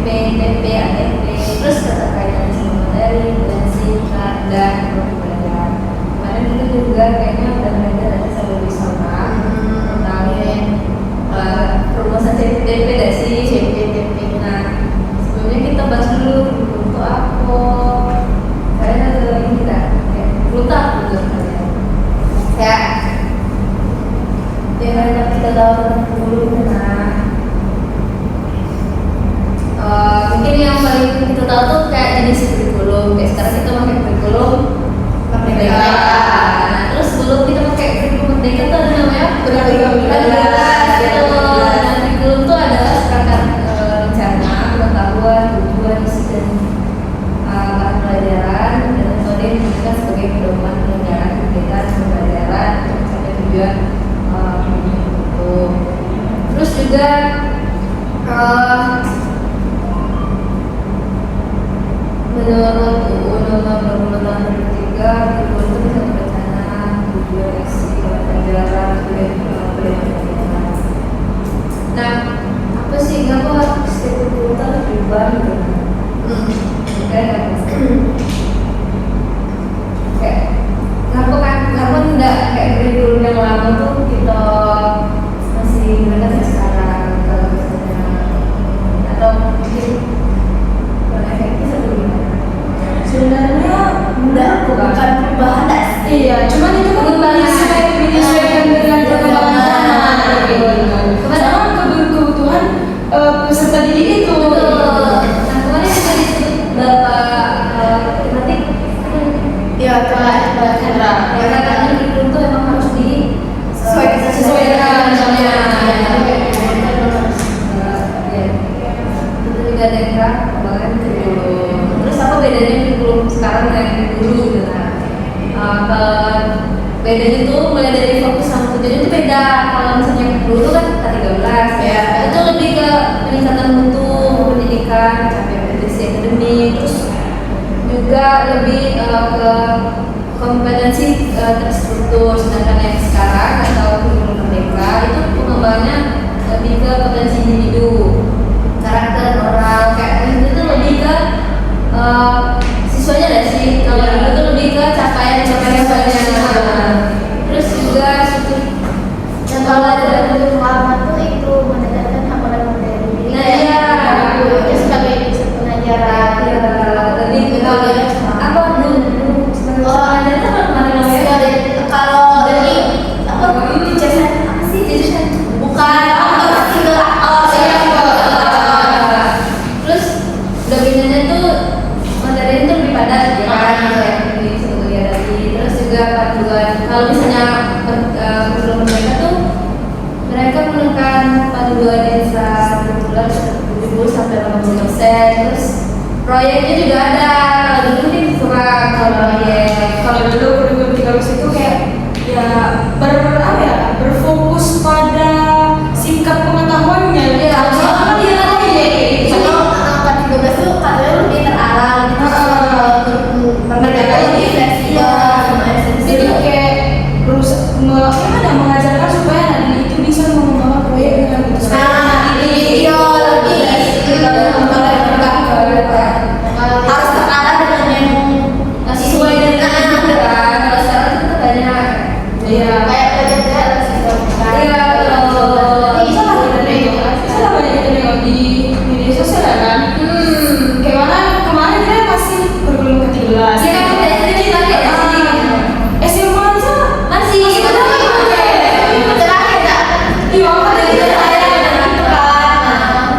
PP, TP, ATP, terus kaitannya sama materi, singkat dan pembelajaran. Kemarin kita juga kayaknya udah belajar ada satu wisata tentang perumusan CPTP dan sih CPTP. Nah, sebelumnya kita bahas dulu untuk apa. Kalian ada ini tidak? Luta betul kalian. Ya. Yang kita tahu tentang kurikulum, mungkin yang paling kita tahu tuh kayak jenis kurikulum. Kayak sekarang kita pakai kurikulum Merdeka. Nah, terus sebelum kita pakai kurikulum Merdeka tuh ada namanya kurikulum kurikulum tuh adalah sekarang rencana, pengetahuan, tujuan, isi dan bahan pelajaran dan metode yang digunakan sebagai pedoman penyelenggaraan kegiatan pembelajaran untuk mencapai tujuan. Terus juga menurut UU Nomor 23 kurikulum itu bisa berencana tujuan, isi, pelajaran, dan pendidikan. Nah, apa sih kenapa setiap kurikulum itu harus berubah gitu? Kenapa enggak kayak kurikulum yang lama tuh kita masih gunakan sekarang kalau misalnya atau mungkin kurang efektif atau gimana? Sebenarnya bukan perubahan dah. Iya, cuman itu kan menyesuaikan dengan perkembangan zaman. Sama kebutuhan peserta didik itu. Nah, kemarin juga disebut Bapak tematik. Ya, Kendra. Ya, karena kurikulum itu emang harus disesuaikan misalnya. Itu juga daerah kemarin kurikulum. Terus apa bedanya kurikulum sekarang dengan dulu gitu bedanya tuh mulai dari fokus sama tujuan itu beda. Kalau misalnya dulu kan K13 ya, itu lebih ke peningkatan mutu pendidikan, capaian prestasi akademik, terus juga lebih ke kompetensi terstruktur. Sedangkan yang sekarang atau kurikulum Merdeka itu pengembangannya lebih ke potensi individu, karakter orang, kayak itu lebih ke siswanya ada sih. Kalau dulu tuh lebih ke capaian terus juga yang kalau ada kurikulum lama tuh itu menekankan hafalan materi. Nah iya, itu sebagai pusat pengajaran. lebih ke apa dulu sebagai pengajaran apa kemarin namanya? Kalau dari apa teacher apa sih teacher bukan terus udah bedanya tuh materi itu lebih padat ya kan, kayak di sebetulnya tadi. Terus juga panduan kalau misalnya kurikulum mereka tuh mereka menekan panduan desa kurikuler 70-80%. Terus proyeknya juga ada. Kalau dulu nih kurang kalau proyek. kalau dulu kurikulum 13 itu kayak ya berfokus pada singkat pengetahuannya. Iya, soalnya dia tadi kalau angka 13 tuh katanya lebih terarah gitu. Merdeka lebih fleksibel. Jadi kayak mengajarkan supaya anak itu bisa mengembangkan proyek dengan lebih harus terarah dengan yang sesuai dengan itu kan. Kalau sekarang itu banyak kayak belajar sistem bisa banyak kita nengok di media sosial kan. Kayak mana kemarin kita masih kurikulum ke-13 kita udah SD pakai SMA aja masih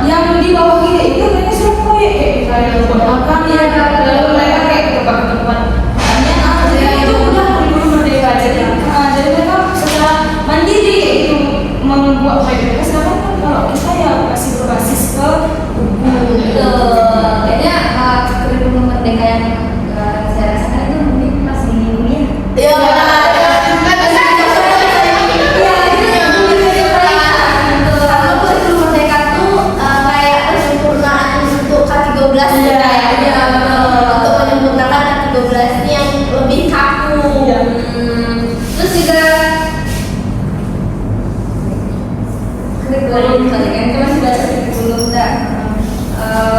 yang di bawah kita itu mereka sudah proyek kayak misalnya buat makan ya, lalu mereka kayak ke tempat-tempat jadi itu udah kurikulum Merdeka. Jadi mereka secara mandiri kayak itu membuat proyek mereka. Sekarang kan kalau kita ya masih berbasis ke buku. kayaknya kurikulum Merdeka yang saya rasakan itu mungkin masih ini ya. Untuk menyempurnakan K13 ini yang lebih kaku. Terus juga kurikulum tadi kan kita masih bahas kurikulum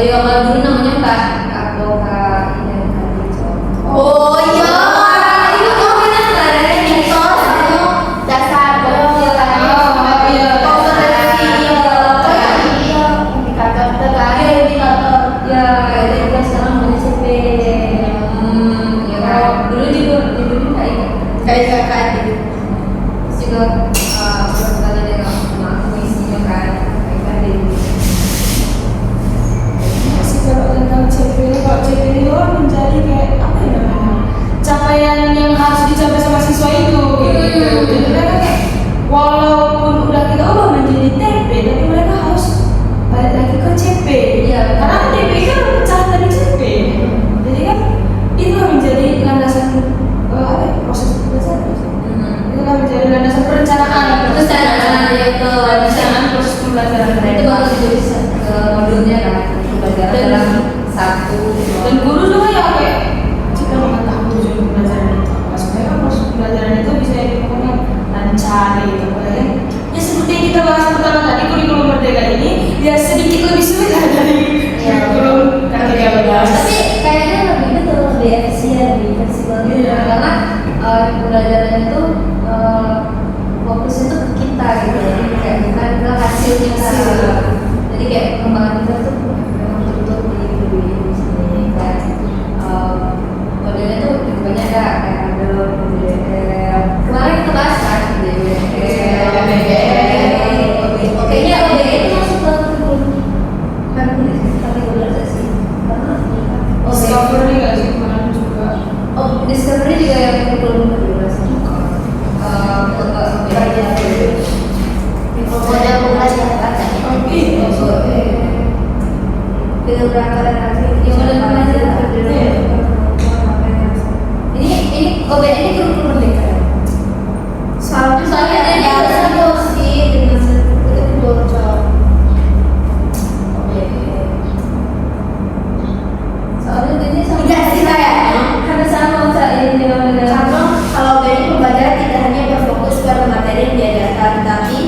iya kalau dulu namanya Kak ini Kak Dico. Oh iya, itu tuh benar dari mitos itu dasar indikator terkait indikator. Ya itu kan sekarang namanya CP. Ya kan dulu juga kayak Kayak gitu. terus juga beberapa kali dia sama aku isinya kan Masih kalau tentang CP ini, kalau CP ini kan menjadi kayak apa ya namanya, capaian yang harus dicapai sama siswa itu gitu. Jadi mereka kayak walaupun udah menjadi TP, tapi mereka harus balik lagi ke CP. Iya, Karena TP kan pecah dari CP. Jadi kan itu yang menjadi landasan proses pembelajaran. Itu kan menjadi landasan perencanaan. Perencanaan proses pembelajaran itu baru juga bisa ke modulnya kan pembelajaran dalam satu dan guru juga ya kayak jika mengetahui tujuan pembelajaran itu apa sebenarnya proses pembelajaran itu bisa dilakukan lancar gitu kan ya seperti yang kita bahas pertama tadi kurikulum merdeka ini ya sedikit lebih sulit lah dari kurikulum K13. tapi kayaknya lebih efisien lebih fleksibel gitu karena pembelajaran itu fokusnya tuh ke kita gitu jadi kayak bukan ke hasil kita jadi kayak pengembangan kita tuh memang betul di sini kan modelnya tuh juga banyak kan kayak ada model kemarin kita bahas kan oke nya OBE itu masuk ke kategorisasi karena Discovery nggak sih kemarin juga Discovery juga yang kurikulum kategorisasi Model pembelajaran dengan berangkat dan aktivitas yang model pembelajaran ini OBE ini kurikulum merdeka soalnya ada yang dosi dengan itu bocor soalnya ini sama Tidak sih kayaknya. karena sama ini Karena kalau dari pembelajaran tidak hanya berfokus pada materi yang diajarkan, tapi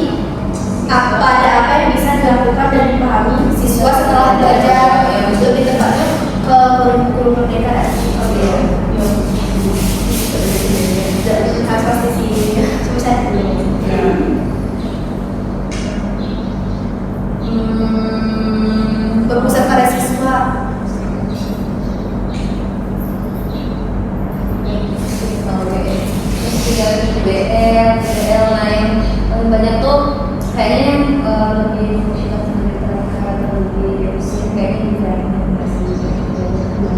pada apa yang bisa dilakukan dan dipahami siswa setelah belajar. Lebih tepatnya ke kurikulum merdeka. Pasti sih susah. Berpusat pada siswa. BL lain paling banyak tuh kayaknya lebih lebih efisien kayaknya pelajaran dalam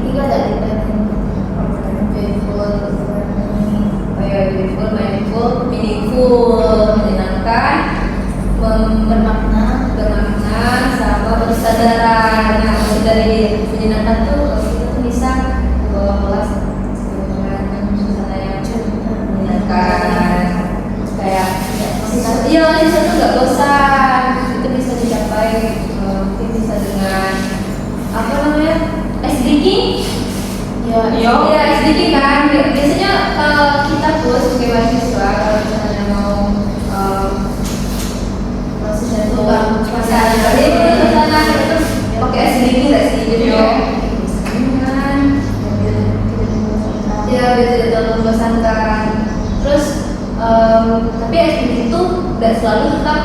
Tiga dari mindful, meaningful, menyenangkan, bermakna, sama bersadaran. Nah, maksud dari menyenangkan tuh kita tuh bisa bawa kelas dengan suasana yang menyenangkan, kayak iya siswa tuh nggak bosan, itu bisa dicapai mungkin bisa dengan apa namanya SDG. Ya SDG kan biasanya kita tuh sebagai mahasiswa kalau misalnya mau prosesnya tuh masalah itu pakai SDG nggak sih jadi kan ya biar tidak membosankan terus tapi SDG itu nggak selalu tetap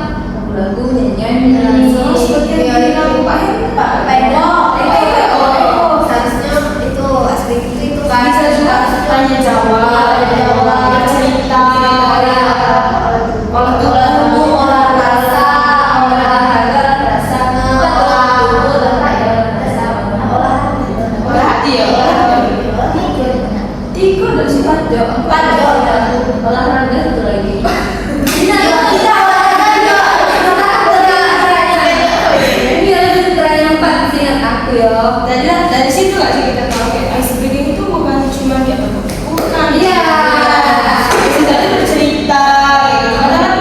lagu nyanyi seperti yang dibilang Pak Hendra seharusnya itu aspek itu kan bisa juga tanya jawab cerita olahraga satu lagi dari situ nggak sih kita tahu kayak ice breaking itu bukan cuma dia bukan iya kita tuh bercerita gitu karena kan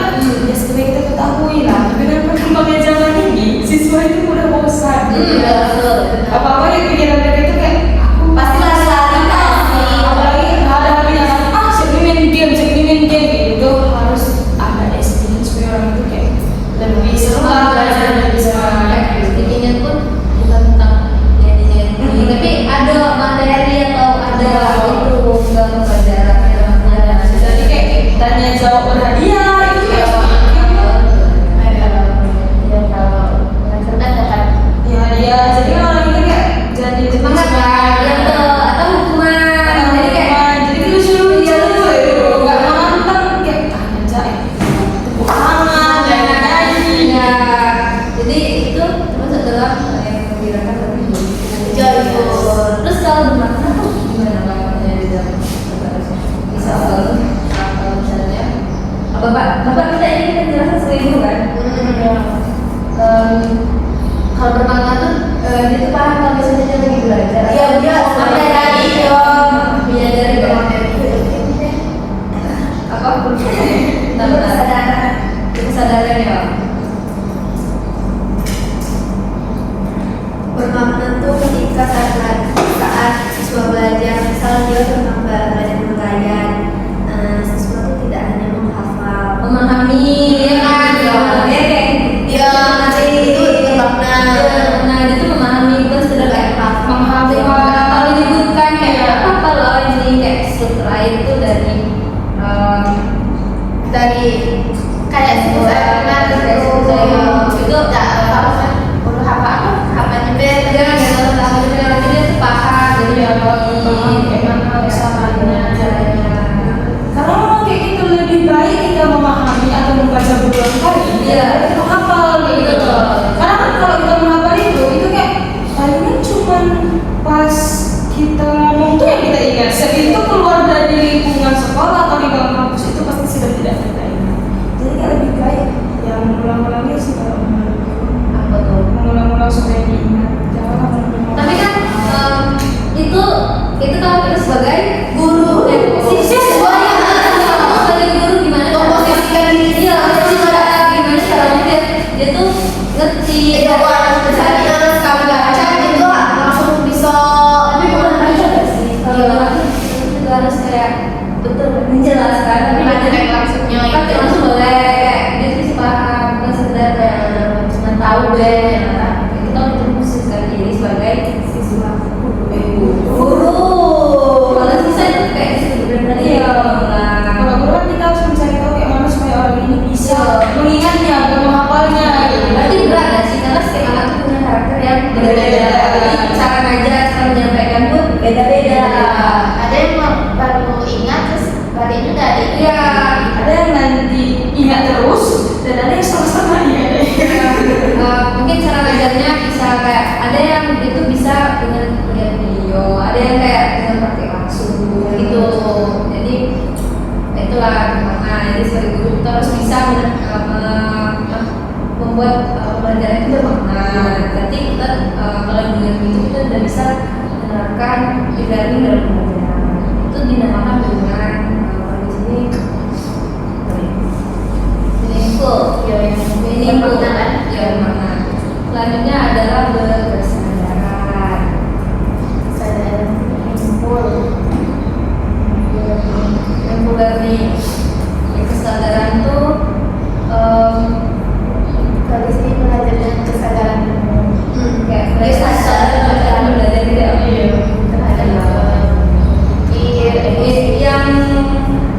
ya seperti kita ketahui lah dengan perkembangan zaman ini siswa itu mudah bosan apa apa yang pikiran mereka itu kayak aku pasti lari-lari apalagi ada yang segini main game gitu harus ada SDG supaya Joyful. Terus kalau bermakna tuh gimana maknanya di dalam seharusnya? Misal kalau misalnya bapak kita ini penjelasan seribu kan? Kalau bermakna tuh dia tuh paham kalau misalnya dia lagi belajar. Iya, dia menyadari dong. Menyadari apa? Kesadaran ya. Bermakna tuh ketika saat siswa belajar, misalnya dia tentang belajar penilaian, siswa tuh tidak hanya menghafal, Memahami ya kan? Ya kayak dia itu makna. nah itu memahami bukan sekedar kayak Menghafal. kalau disebutkan kayak apa loh ini kayak struktur air itu Dari kayak Kayak itu nggak perlu apa nyebet dia nggak tahu dia tuh paham jadi ya Bagaimana caranya. Karena memang kayak gitu lebih baik kita memahami atau membaca berulang kali. Iya. Kita menghafal gitu. Betul. Karena kan kalau kita menghafal itu kayak palingan cuman pas kita ngomong tuh yang kita ingat. Segitu keluar dari lingkungan sekolah atau lingkungan kampus itu pasti sudah tidak kita ingat. Jadi kayak lebih baik yang mengulang-ulangnya sih kalau apa tuh mengulang-ulang supaya diingat. Jangan mengulang-ulang. tapi kan itu kalau kita sebagai guru siswa yang sebagai guru gimana memposisikan diri iya gimana caranya dia tuh ngerti orang misalnya sekali baca itu langsung bisa tapi bukan baca gak sih kalau itu juga harus kayak betul menjelaskan tapi praktek langsungnya praktek langsung boleh kayak dia tuh bisa paham bukan sekedar kayak cuma tahu deh itu kan kita memposisikan diri sebagai siswa guru kalau siswa itu kayak benar-benar Iya. Kalau guru kan kita harus mencari tahu kayak mana supaya orang ini bisa mengingatnya atau menghafalnya gitu. berarti berat gak sih karena setiap anak tuh punya karakter yang berbeda jadi cara ngajar cara menyampaikan pun beda-beda ada yang baru ingat terus baliknya udah ada iya Ada yang nanti ingat terus dan ada yang sama-sama ingat. mungkin cara ngajarnya bisa kayak ada yang itu bisa dengan melihat video ada yang kayak dengan praktek langsung gitu jadi itulah gimana jadi sebagai guru kita harus bisa membuat pelajaran itu bermakna berarti kita kalau dengan itu kita sudah bisa menerapkan e-learning dalam pembelajaran itu dinamakan dengan di sini meaningful ya yang meaningful kan ya mana selanjutnya adalah berkesadaran kesadaran yang learning ya, kesadaran tuh kalau di sini belajar dengan kesadaran kayak belajar belajar tidak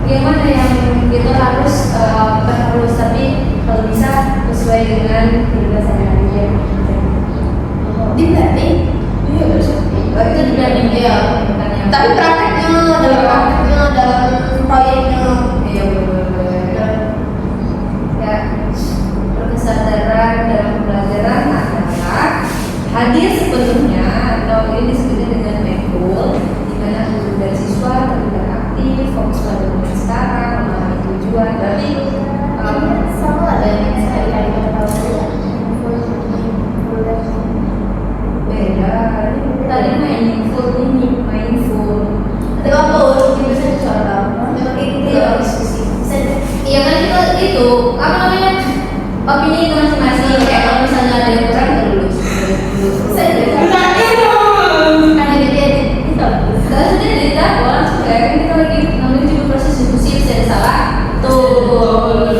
yang mana yang kita harus bukan harus tapi kalau bisa sesuai dengan kebebasan dia di learning Iya bisa. itu di learning ya bukan yang tapi prakteknya dalam proyeknya iya benar ya berkesadaran dalam pembelajaran adalah hadir sepenuhnya atau ini disebutnya dengan mindful di mana guru dan siswa terlibat aktif fokus pada momen sekarang memahami tujuan berarti sama ada yang sekali-kali kita tahu beda tadi mindful ini mindful tapi apa di bisa dicontoh memang itu ya diskusi iya kan itu apa namanya opini itu masing-masing kayak kalau misalnya ada yang kurang dulu karena dia Gak sedih kita langsung kayak kita lagi namanya juga proses diskusi bisa ada salah tuh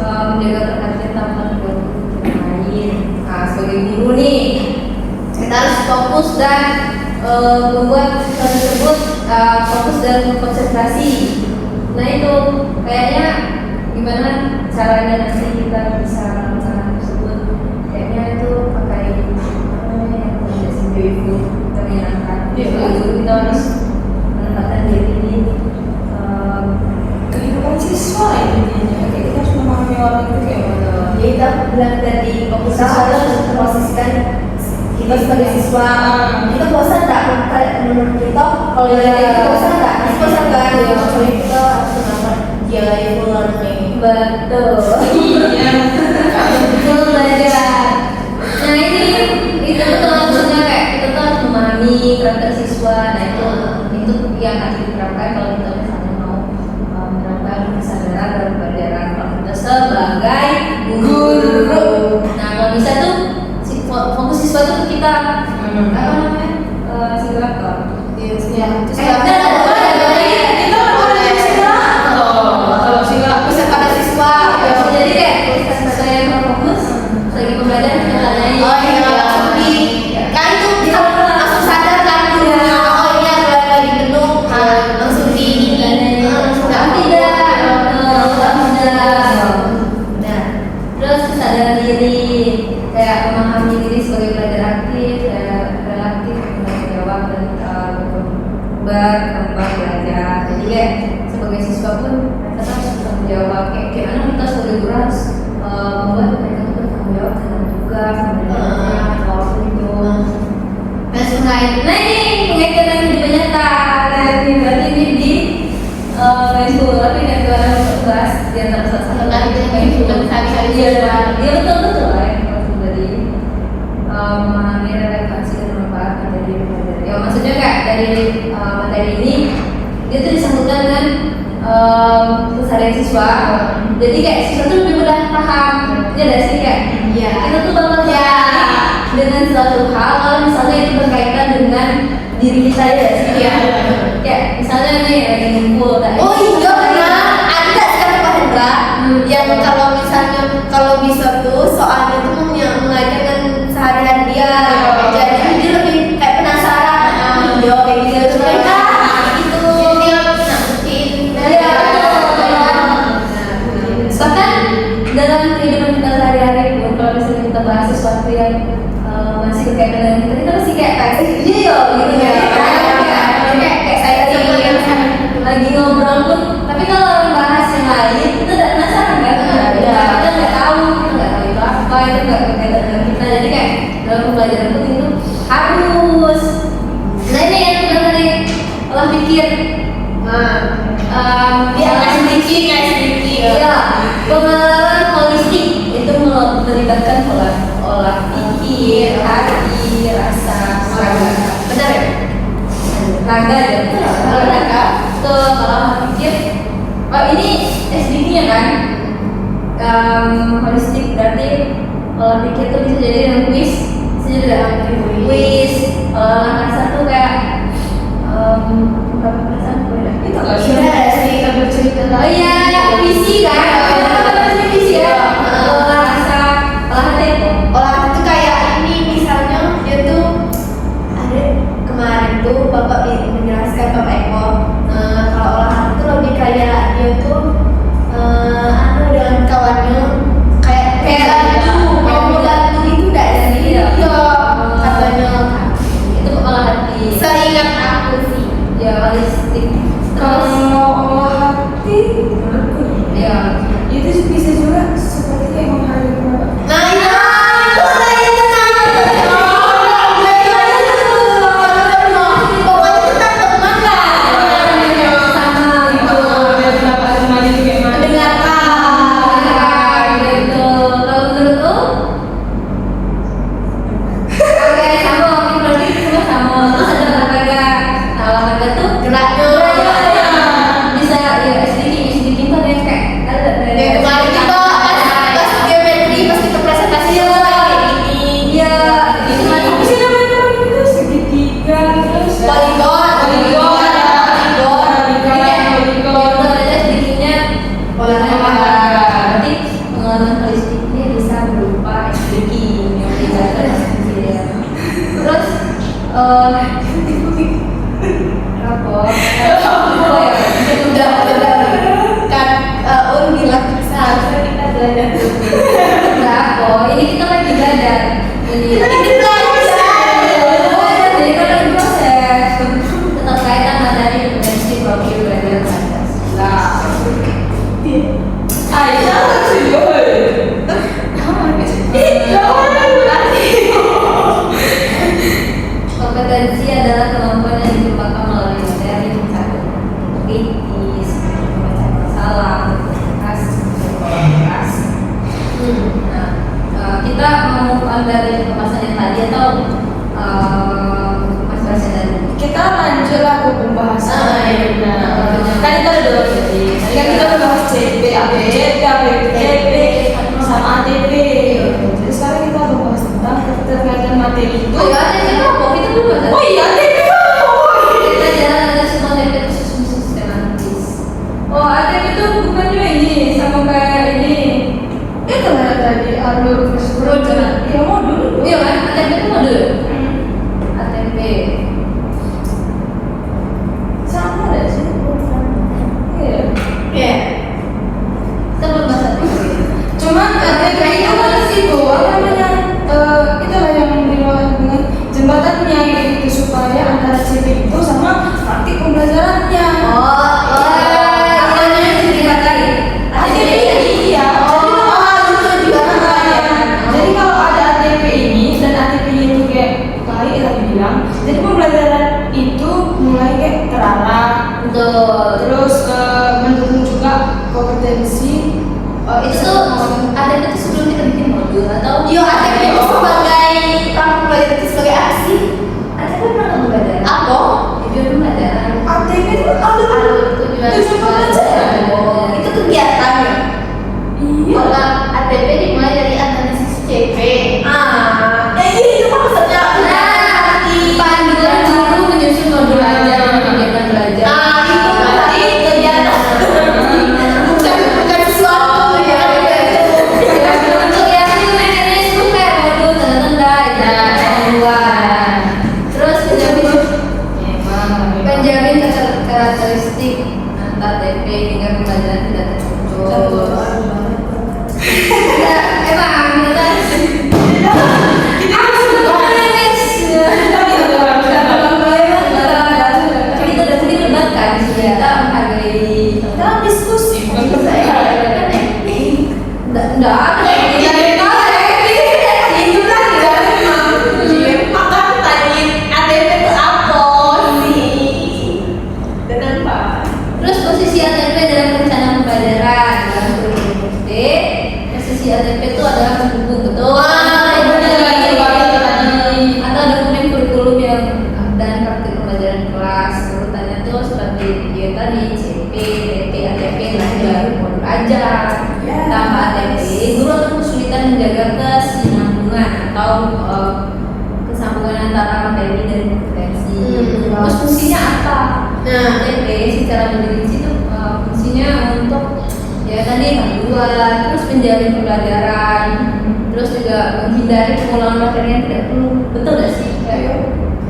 menjaga perhatian tanpa terganggu kegiatan lain. Nah, sebagai guru nih, kita harus fokus dan membuat siswa tersebut fokus dan konsentrasi. Nah itu kayaknya gimana caranya nanti kita bisa melaksanakan tersebut? Kayaknya itu pakai apa namanya yang komunikasi joyful, kita menyenangkan. Sebagai guru kita harus menempatkan diri di kehidupan siswa intinya. Kita harus memahami orang itu kayak mana. Jadi kita bilang tadi fokus siswa harus memposisikan kita sebagai siswa. Kita bosan nggak menurut kita kalau kita bosan nggak? Pasti bosan kan? Jadi kita harus menambah joyful learning. betul. Iya. Betul belajar. Nah ini itu betul maksudnya kayak kita tuh harus memahami karakter siswa. Nah itu yang harus diterapkan kalau kita misalnya mau menerapkan kesadaran dalam pelajaran kalau kita sebagai guru. Nah kalau bisa tuh fokus siswa tuh kita apa namanya simulator. Iya. Terus Kita boleh kalau sila bisa pada siswa. Jadi kayak saya fokus lagi pembelajaran kita tanyain. Oh iya, langsung di kan itu kita langsung sadar kan gurunya. Oh iya, lagi penuh, langsung di Nah, terus kesadaran diri, kayak memahami diri sebagai pelajar aktif, relatif, bertanggung jawab dan berkembang belajar. Jadi kayak sebagai siswa pun kita harus bertanggung jawab. Kayak gimana kita sebagai guru harus membuat mereka tuh bertanggung jawab dengan tugas, dengan apapun itu. Nah ini pengaitan yang hidup nyata. Nah ini berarti ini di Facebook, tapi kan jualan tugas di antara satu Nah, itu yang Facebook bisa-bisa Iya betul lah yang maksud dari memahami relevansi dan manfaat materi pelajaran. Ya maksudnya kayak dari materi ini dia tuh disambungkan dengan keseharian siswa. Jadi kayak siswa tuh lebih mudah paham. Ya ada sih kayak kita tuh bakal dengan suatu hal kalau misalnya itu berkaitan dengan diri kita ya sih. Kayak misalnya nih lagi ngumpul tadi. Oh iya benar, ada sekarang Pak Hendra yang kalau misalnya kalau bisa tuh soalnya tuh mengaitkan dengan seharian dia. Jadi dia lebih kayak penasaran. Iya kayak gitu. Terus mereka itu dia nakutin. Bahkan dalam kehidupan kita sehari-hari pun kalau misalnya kita bahas sesuatu yang masih berkaitan dengan kita masih kayak iya gitu ya. Kayak saya lagi ngobrol pun, tapi kalau orang bahas yang lain kita tidak penasaran kan? Kita nggak tahu itu apa, itu nggak berkaitan dengan kita. Jadi kayak dalam pembelajaran pun itu harus. Nah ini yang tadi olah pikir. Kayak sedikit. Iya, pengalaman holistik itu melibatkan olah pikir, hati, rasa, raga. Benar ya? Raga ya? Raga. Tuh kalau pikir. Oh ini SDG-nya kan? Holistik berarti olah pikir tuh bisa jadi dengan kuis, bisa jadi dengan kuis. Olah rasa tuh kayak berapa perasaan? itu nggak sih? Kita bercerita. Oh iya, visi kan? Visi ya. Olah rasa, olah hati itu. Olah itu kayak ini misalnya dia tuh ada kemarin tuh bapak menjelaskan Bapak Eko kalau olah itu lebih kayak dia tuh dengan kawannya kayak bantu mau membantu itu tidak sih iya katanya Itu olah hati. seingat aku sih Ya holistik. Terus Kalau olah hati, ya pengembangan holistik ini bisa berupa speaking yang dijaga ya. Terus apa? Udah kan bilang seharusnya kita belajar. Enggak kok, ini kita lagi belajar. Jadi jadi kan lagi proses tetap kaitan materi potensi profil belajar Pancasila. Aisyah kan Kompetensi adalah kemampuan yang dikembangkan melalui materi mencakup kritis, membaca masalah, berkomunikasi. Nah, kita mau ambil dari pembahasan yang tadi atau Mas Basya tadi? kita lanjut lah ke pembahasan. Kan kita udah bahas tadi. Kan kita udah bahas CP, APCP, APCP, sama ATP. Jadi sekarang kita akan bahas tentang keterkaitan materi itu. Oh iya, ATP apa? Kita belum ada. Oh iya, ATP Kita jalan ada semua ATP itu sistematis. Oh, ATP itu bukan juga ini, sama kayak ini. itu lah tadi alur Modul. ya modul. Iya kan? ATP itu modul. ATP. Sama ada sih. Iya. Ya. Kita belum bahas ATP. Cuman ATP itu kan itu apa namanya? Itulah yang dilakukan dengan jembatannya gitu supaya antara CP itu sama praktik pembelajarannya. Apanya yang dikatakan? ATP iya. Jadi kalau ada ATP ini dan ATP-nya itu kayak tadi tadi bilang, jadi pembelajaran itu mulai kayak terarah, Betul. terus mendukung juga kompetensi. Itu tuh ATP itu sebelum kita bikin modul atau? Yo, ATP itu sebagai pembelajaran itu sebagai apa sih? ATP pernah pembelajaran. Apa? Tujuan pembelajaran. ATP itu alur Tujuan pembelajaran. Itu kegiatan ya? Iya. Kalau ATP dimulai dari analisis CP. Itu maksudnya. Panduan guru menyusun modul belajar dan kegiatan belajar. Itu berarti kegiatan. Bukan sesuatu ya. Untuk yang ini itu kayak modul tanda-tanda itu panduan. Terus penjamin karakteristik antar TP hingga pembelajaran tidak tercontoh. Ya, emang kita kita udah sedih debatkan sih kita menghargai Dalam diskusi bukan pertanyaan. enggak ada Maka tadi ATP itu apa sih? Kenapa? terus posisi ATP dalam rencana pembelajaran dalam kurikulum SD. Posisi ATP itu adalah mendukung betul atau dokumen kurikulum yang dan praktik pembelajaran kelas. Urutannya tuh seperti ya tadi CP, TP, ATP, belajar modul ajar. Tambah ATP, guru akan kesulitan menjaga kesinambungan atau kesambungan antara materi dan kompetensi. Terus fungsinya apa? ATP secara mendefinisi itu fungsinya untuk ya tadi panduan, terus menjalin pembelajaran, terus juga menghindari pengulangan materi yang tidak perlu. Betul gak sih?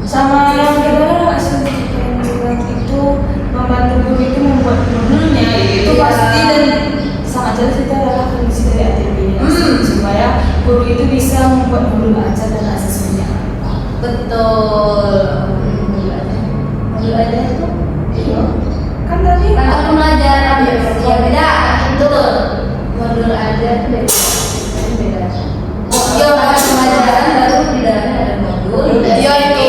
Sama yang gimana hasil yang bilang itu membantu guru itu membuat modulnya itu Iya. pasti dan sangat jelas itu adalah fungsi dari ATP-nya supaya guru itu bisa membuat modul ajar dan asesmennya apa. Betul. Modul ajar itu Iya. Kan tadi untuk pembelajaran ya beda. Betul. Modul ajar itu beda. Yo, ada pembelajaran baru di dalamnya ada modul. Iya itu.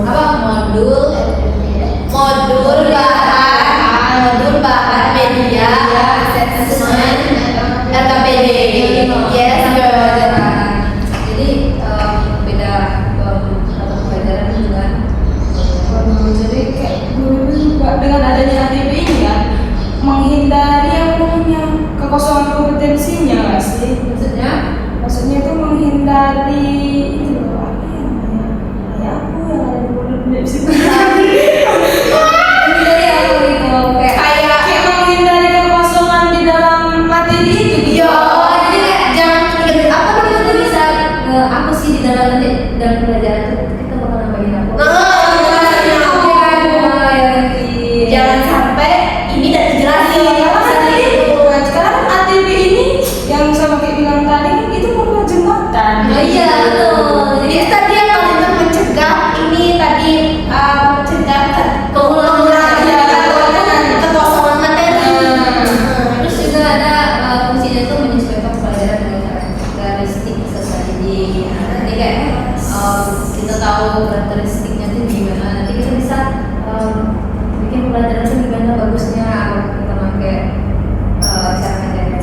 Apa modul? Modul bahan media, assessment, RKPD. Yes, Pembelajaran. Jadi beda atau pembelajaran dengan modul. Jadi kayak guru itu juga dengan adanya ATP ini kan menghindari apa namanya kekosongan kompetensinya nggak sih? Maksudnya itu menghindari itu loh apa ya namanya? Ya aku yang ada di modul di situ. jadi apa gitu kayak Kayak menghindari kekosongan di dalam materi itu. Iya. sama kayak bilang tadi kan itu merupakan jembatan. Iya, betul. Jadi tadi yang paling mencegah ini tadi mencegah kekosongan materi. Terus juga ada fungsinya tuh menyesuaikan pelajaran dengan karakteristik peserta didik. Nah, nanti kayak kita tahu karakteristiknya tuh gimana, nanti kita bisa bikin pelajaran tuh gimana bagusnya. Kita pakai cara ngajarin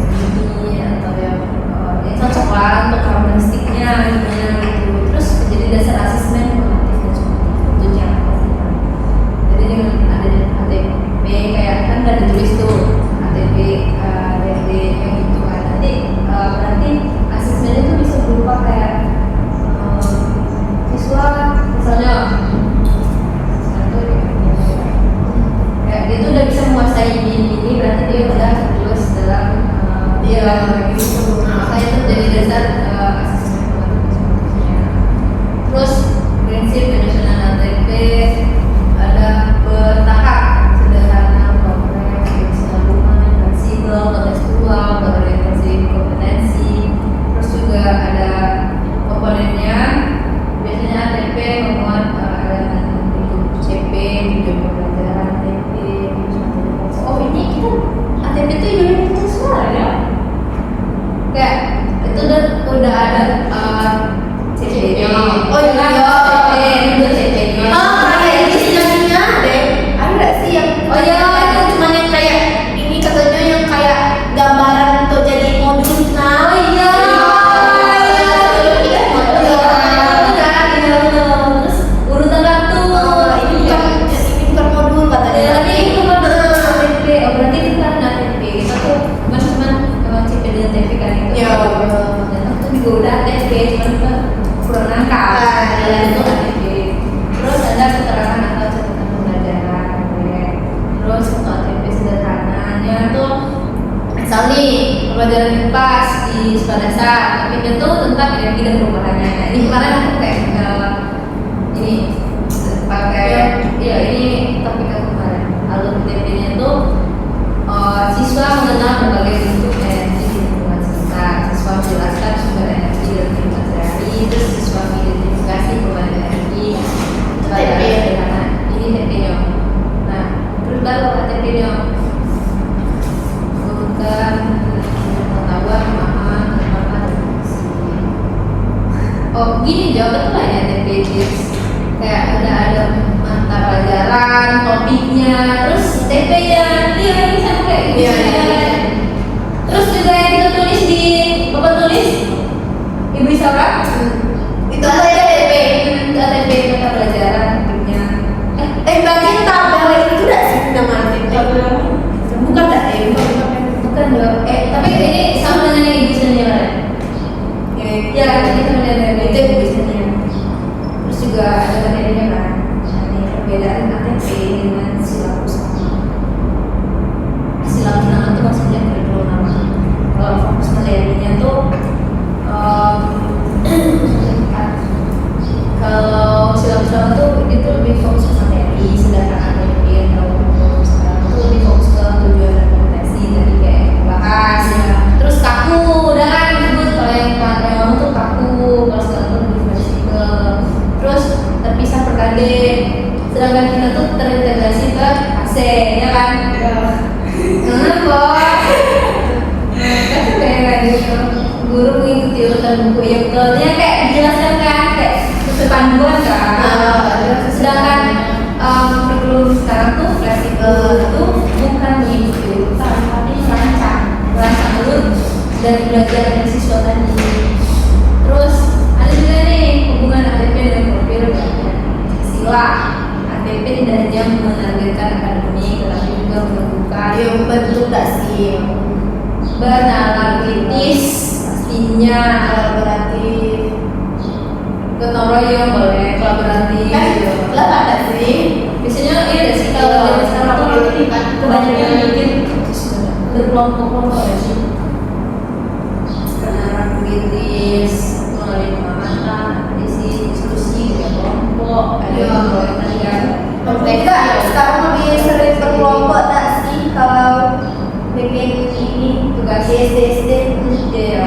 ini atau yang cocok lah untuk karakteristiknya gimana gitu. Terus jadi dasar asesmen formatif dan summatif tentunya. Jadi dengan ada ATP kayak kan udah ditulis tuh ATP, DD yang itu kan nanti berarti asesmennya tuh bisa berupa kayak siswa misalnya kayak dia tuh udah bisa menguasai ini berarti dia udah lulus dalam gitu. Makanya itu jadi dasar asesmen formatif. Terus prinsip penyusunan ATP ada bertahap, sederhana, kompleks, kesinambungan, fleksibel, kontekstual, berorientasi kompetensi. Terus juga ada komponennya. Biasanya ATP memuat elemen hidup CP, video pembelajaran ATP. Oh ini kita ATP itu unit suara ya? Kayak itu udah ada CP-nya. Oh iya. CP itu CP-nya. Kayak di sinarnya deh. Ada nggak sih yang Oh iya. itu cuma yang kayak ini katanya yang kayak gambaran untuk jadi modul. Nah, Oh iya. Iya, modul. Terus urutan waktu. Ini bukan modul katanya. Tapi itu kan ATP. Oh berarti itu kan ATP. Kita tuh cuma CP dengan TP kan itu. Iya. Dan itu juga udah ATP, cuman kita kurang nangkap. Itu ATP. Terus ada keterangan atau catatan pembelajaran. Terus untuk ATP sederhananya tuh misal nih pembelajaran IPAS di sekolah dasar, tapi itu tentang energi dan perubahannya. Nah, ini kemarin aku kayak ini pakai ya ini topik aku kemarin. Alur TP-nya tuh siswa mengenal berbagai bentuk energi di lingkungan sekitar. Siswa menjelaskan sumber energi dan kehidupan sehari. Terus siswa mengidentifikasi perubahan energi. TP. Sederhana. Ini TP-nya. Nah, terus baru ATP-nya. Bukan pengetahuan, pemahaman, penerapan, dan aksi. Oh, gini jawaban tuh lah ya ATP tips. Kayak udah ada mata pelajaran, topiknya, terus TP-nya, iya ini sama kayak gitu. Iya, iya. Terus juga yang kita tulis di bapak tulis Ibu Isara Itu kayak DP. ATP mata pelajaran, topiknya. Berarti tabel itu udah sih nama DP. Bukan dah Bukan dong. Tapi ini sama dengan yang Ibu Isara. Ya, ini sama dengan itu Ibu Isara. Terus juga ada materinya kan. Ini perbedaan ATP dengan silabus nama. Silabus nama itu maksudnya kurikulum nama. Kalau fokus materinya tuh kalau silabus nama tuh itu lebih fokus ke materi, sedangkan ATP kalau sekarang tuh lebih fokus ke tujuan dan kompetensi tadi kayak bahas ya. Terus kaku, udah kan disebut kalau yang kamu tuh kaku, kalau sekarang tuh lebih fleksibel. Terus terpisah per KD, sedangkan kita tuh terintegrasi ke AC, ya kan? Kenapa? Kan kayak gitu. Guru mengikuti urutan buku yang betulnya kayak dijelaskan kan, kayak sesuai panduan kan. Sedangkan kurikulum sekarang tuh fleksibel itu bukan mengikuti urutan, tapi merancang alur dan belajar dari siswa tadi. Terus ada juga nih hubungan ATP dengan profil dan sila. ATP tidak hanya menargetkan akademik, tetapi juga menentukan Yang bentuk gak sih? bernalar kritis pastinya, Kolaboratif. gotong royong boleh, kolaboratif. Lah ada sih. Biasanya iya ada sih kalau zaman sekarang tuh kebanyakan bikin berkelompok-kelompok ya sih. Bernalar kritis, melalui pemahaman, diskusi kelompok, ada yang tadi kan. Enggak, sekarang lebih sering berkelompok tak sih kalau bikin ini Tugas SD ya.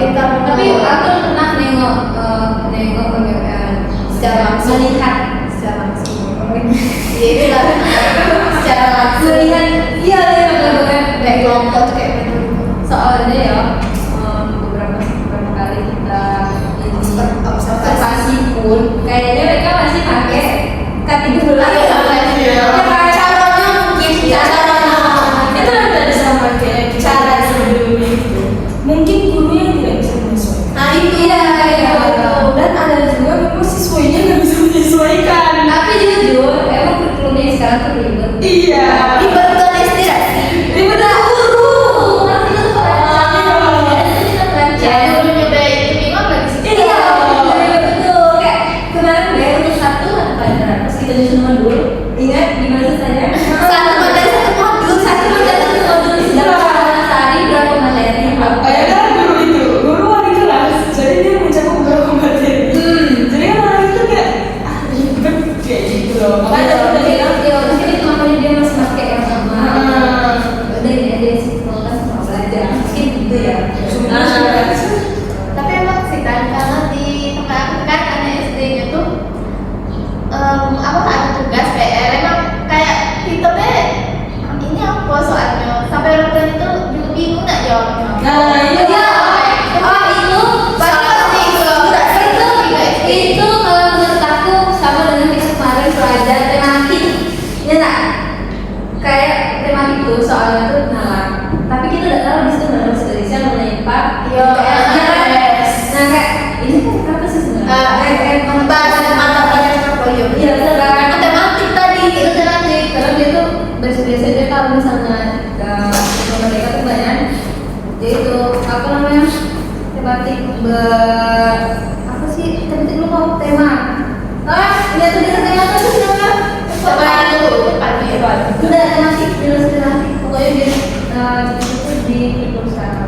Iya, iya. Dan ada juga memang siswanya nggak bisa menyesuaikan. Tapi jujur, emang kurikulumnya sekarang tuh ribet. Iya. Ribet bukan inspirasi. Ribet guru. Kan kita tuh terancam. Kita terancam. Dulu nyobain itu memang lagi sih. Iya, betul. Kayak kemarin deh untuk satu mata pelajaran, terus kita nyusun modul. Ingat gimana saya? Satu materi satu modul. Satu modul sedang sehari berapa materi? Ya kan guru wali kelas, jadi dia mencakup beberapa materi. Jadi kan orang itu kayak ribet kayak gitu loh. Makanya Ada udah bilang mungkin itu makanya dia masih pakai yang sama. Udah ini aja sih, kalau kan sama belajar. Mungkin gitu ya. Tapi emang sih kan karena di tempat aku kan anak SD-nya tuh apa ada tugas PR emang kayak kita deh ini apa soalnya sampai orang tua itu juga bingung nak jawabnya. Nah, iya. Oh itu Itu kalau menurut aku sama dengan kita kemarin pelajar tematik. Ya nak? Kayak tematik tuh soalnya tuh kenalan. Tapi kita udah tahu di situ ada bahasa Indonesia mengenai IPA. Iya, Nah kayak ini kan apa sih sebenarnya? bahasa mata pelajaran portfolio. Iya betul kan? Matematik tadi. Itu tematik. Karena dia tuh biasa dia kalau misalnya mereka tuh banyak. Jadi itu apa namanya? Tematik apa sih? Tematik lu mau tema? Dia tuh tema apa sih namanya? Coba itu pagi. Udah tematik, jelas tematik. Pokoknya dia itu di perusahaan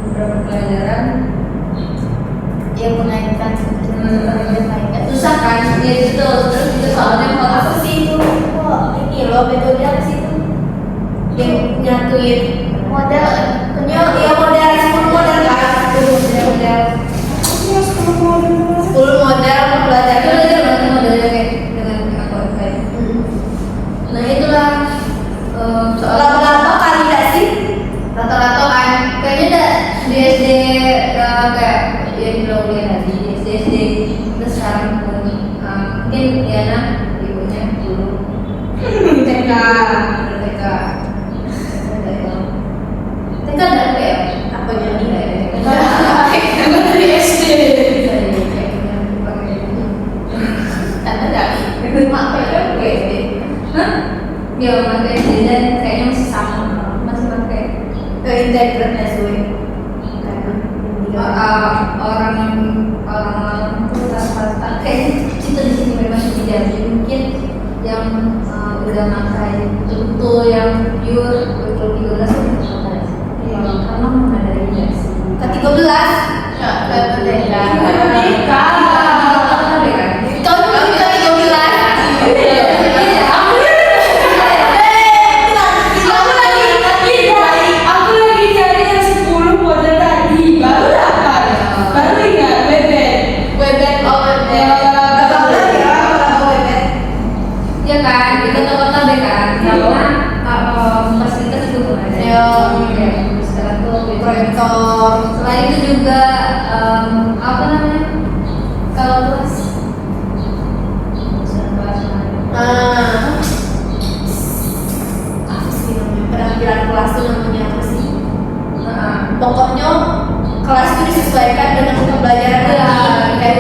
beberapa pelajaran Yang menaikkan susah kan? Ya gitu. Terus itu soalnya kalau apa sih itu? Oh, ini loh metode apa sih itu? Yang nyatuin model ya model 10 model kan? 10 model 10 model pembelajaran. itu belajar banget modelnya kayak dengan aku kayak. Nah itulah Lama-lama kali gak sih? rata-rata kan kayaknya udah di SD kayak yang dilakuin tadi di SD terus sekarang pun mungkin Diana ibunya dulu TK TK ada apa ya? Apa nyanyi? Emang dari SD. Tante dari Mak pakai SD. Hah? Ya pakai SD dan kayaknya masih sama masih pakai. ke internet SW. Orang tuh rata-rata kayak itu di sini memang masih jadi mungkin yang udah makai betul yang pure betul 13 itu pakai. Kalau karena mana dari jas. Ke-13 Ya, Merdeka. Merdeka. Tahun kita 13. Aku lagi cari yang 10 model tadi. Baru dapat. Baru ingat bebek. Bebek Ya kan, kita kota B kan, karena fasilitas itu belum ada. Iya. Sekarang tuh proyektor. selain itu juga apa namanya? Kalau kelas Apa sih namanya? Penampilan kelas itu namanya apa sih? Nah, Pokoknya kelas itu disesuaikan dengan pembelajaran Iya. kayak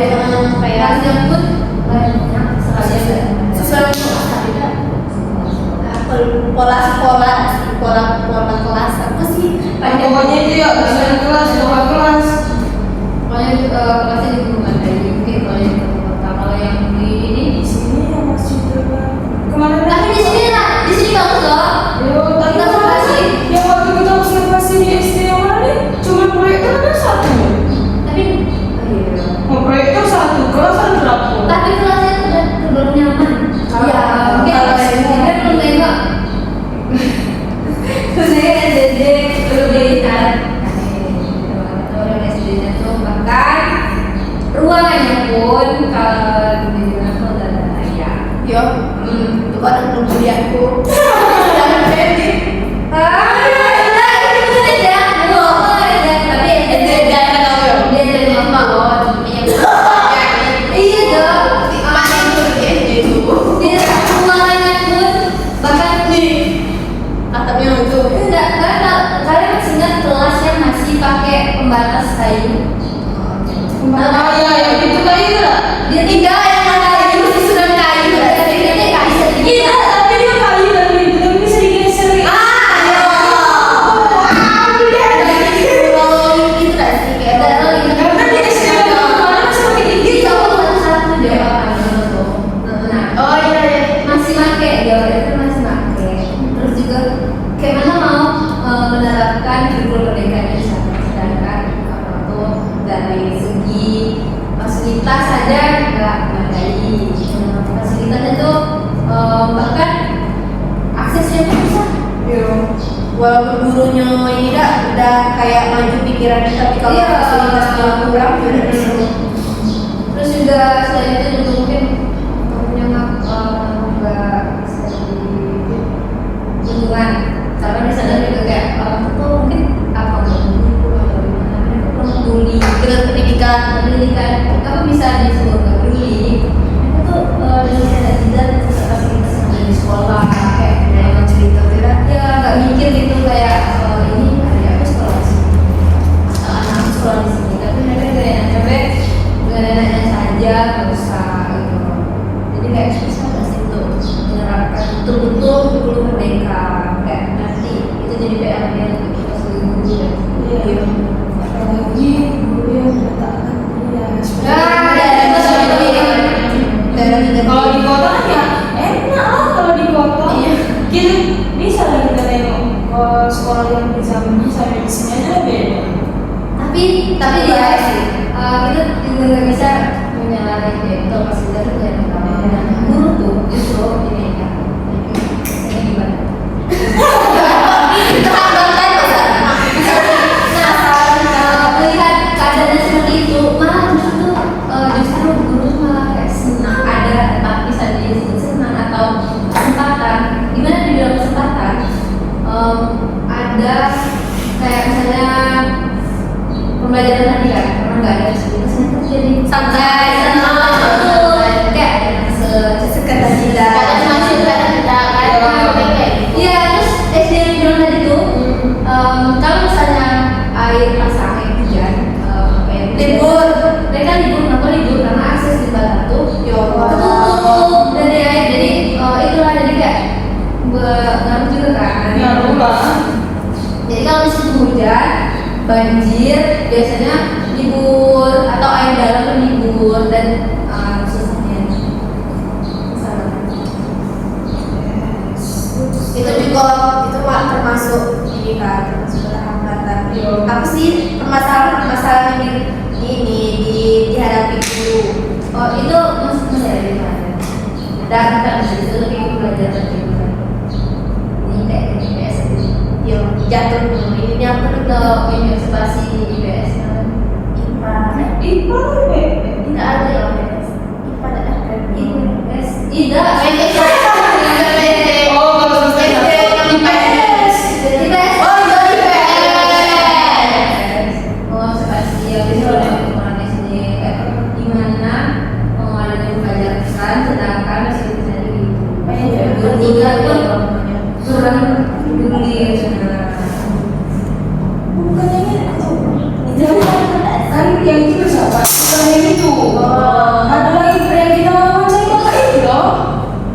kayak kelasnya pun banyak sekali ada. sesuai dengan pola sekolah, pola kelas apa sih? Pokoknya itu ya bisa kelas, bukan kelas. Pokoknya kelasnya di belum ada mungkin kalau yang di kota. Kalau yang di ini Di sini ya masih terbaik. Kemarin tapi di sini lah, di sini bagus loh. Tadi Kita observasi. yang waktu kita observasi di SD yang mana nih? Cuma proyektor ada satu. Tapi iya. Oh, proyektor satu, kelas ada berapa? Tapi kelasnya udah belum nyaman. Iya, Mungkin kalau kalau semua. saya belum tengok. Saya SD belum dilihat. Orang SD-nya tuh bahkan ruangannya pun kalau di mana tuh udah ada ya. Yo, itu kan belum kuliahku. Jangan kredit. Iya dong. Di ruangannya pun bahkan Atapnya itu. enggak, kalian masih ingat kelas yang masih pakai pembatas kayu? Ah iya yang itu kayu itu lah. Dia tidak yang mana itu susunan kayu. Jadi dia nggak bisa Iya, digeser. tapi dia kayu tapi bisa digeser. Itu nggak sih kayak Karena dia SD kemarin masih pakai Dia gigi. tahu satu-satu dia apa tuh. Nah, oh iya iya masih pakai dia itu masih pakai. Terus juga kayak mana mau menerapkan kurikulum merdeka di sana, sedangkan apa tuh dari segi fasilitas saja nggak memadai. Fasilitas itu bahkan aksesnya pun susah. Iya. Walaupun gurunya ini udah kayak maju pikirannya, tapi kalau Iya. fasilitasnya kurang ya udah disuruh. Terus juga selain itu juga mungkin punya nggak bisa di lingkungan, karena di sana juga kayak orang tua tuh mungkin apa nggak mendukung atau gimana, mereka kurang peduli dengan pendidikan apa bisa disebut nggak peduli, mereka tuh dengan tidak fasilitas yang ada di sekolah kayak Emang cerita tidak. ya nggak mikir gitu kayak ini ada aku sekolah di sini, anak sekolah di sini, tapi mereka kayak capek nenek saja nggak usah gitu. Jadi kayak susah nggak sih untuk menerapkan betul-betul kurikulum merdeka kayak nanti itu jadi PR-nya untuk kita sebagai guru ya. Iya. Apalagi guru yang meletakkan kuliah. Kalau di kota kan ya enak lah kalau di kota. Iya. Kita bisa lah kita tengok sekolah yang di sana sampai di sini aja beda. Tapi dia kita juga nggak bisa menyalahi dia itu fasilitas itu yang pertama. Dan guru tuh justru ini ya ini gimana? Itu hambatan Melihat keadaan seperti itu malah justru guru malah kayak senang ada tapi bisa jadi senang atau kesempatan gimana di dalam kesempatan ada kayak misalnya pembelajaran tadi kan karena nggak ada fasilitasnya tuh jadi santai betul kayak sekedar tidak. Kadang masih tidak kan iya terus SD yang bilang tadi tuh kalau misalnya air pasang air hujan Libur. mereka libur kenapa libur karena akses di Batam tuh Ya Allah. ketutup dari air jadi itulah jadi kayak ngaruh juga kan Ngaruh lah. jadi kalau di situ hujan banjir biasanya libur atau air dalam tuh libur dan susahnya Itu juga itu termasuk ini kan termasuk hambatan. Apa sih permasalahan yang dihadapi guru? oh itu maksudnya dari mana dan kita bisa itu lebih belajar dari mana ini kayak IPS itu Ya jatuh dulu ini apa untuk investasi IPS kan IPA. IPA kan beda. Tidak ada ya IPS. IPA tidak ada. IPS tidak Oh, kalau semester IPS. IPS Oh iya IPS oh spasi ya bisa ada ukurannya sendiri kayak gimana ada yang pelajaran sedangkan masih bisa gitu bertiga tuh kurang peduli sebenarnya. Bukan yang itu. Kan yang itu siapa? Bukan yang itu. Ada lagi yang kita mau cari kota itu loh.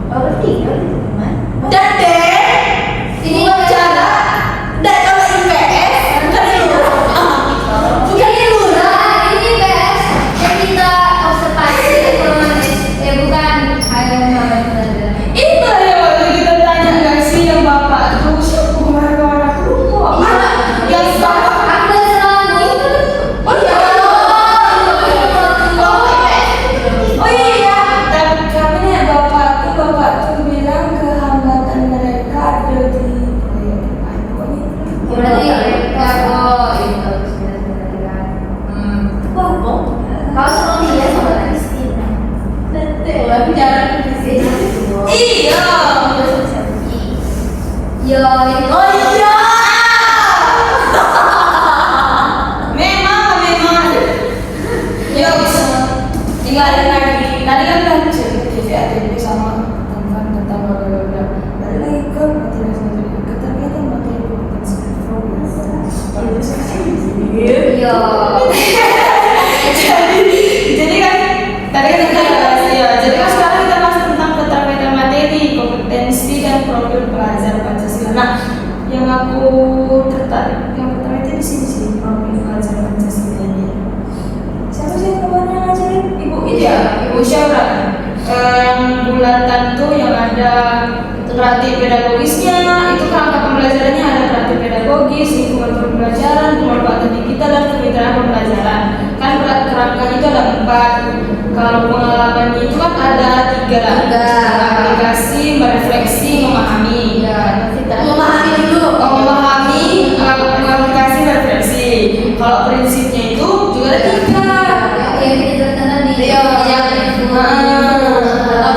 Oh bertiga itu teman. Dan deh, Ini cara dan kalau IPS kan itu. bukan ini lurah, ini IPS yang kita observasi ekonomis bukan ayo mana belajar. Itu ya waktu kita tanya nggak sih yang bapak tuh siapa kemarin aku lupa. Yang bapak. Aku selalu Oh iya. Oh iya. Dan katanya bapak tuh bilang kehambatan mereka ada di berarti kalau itu bagus berarti kan. Wah, kau seperti dia sama Kristina. Betul, tapi jangan Kristina. Iya. Yo, itu Oh iya. Memang. Ya bisa. Tinggal ada lagi. Tadi kan udah cerita TV ATP sama tentang bla. Balik lagi ke materi keterkaitan materi kompetensi progres. yo. Jadi musyawarah. Yang bulatan tuh yang ada pelatih pedagogisnya, itu kerangka pembelajarannya ada pelatih pedagogis, lingkungan pembelajaran, pemanfaatan digital dan kemitraan pembelajaran. Kan kerangkanya itu ada 4. Kalau pengalamannya itu kan ada 3. Aplikasi, merefleksi, memahami. Memahami dulu. Memahami, aplikasi, merefleksi. Kalau prinsipnya itu juga ada 3. Yang kita jelaskan tadi.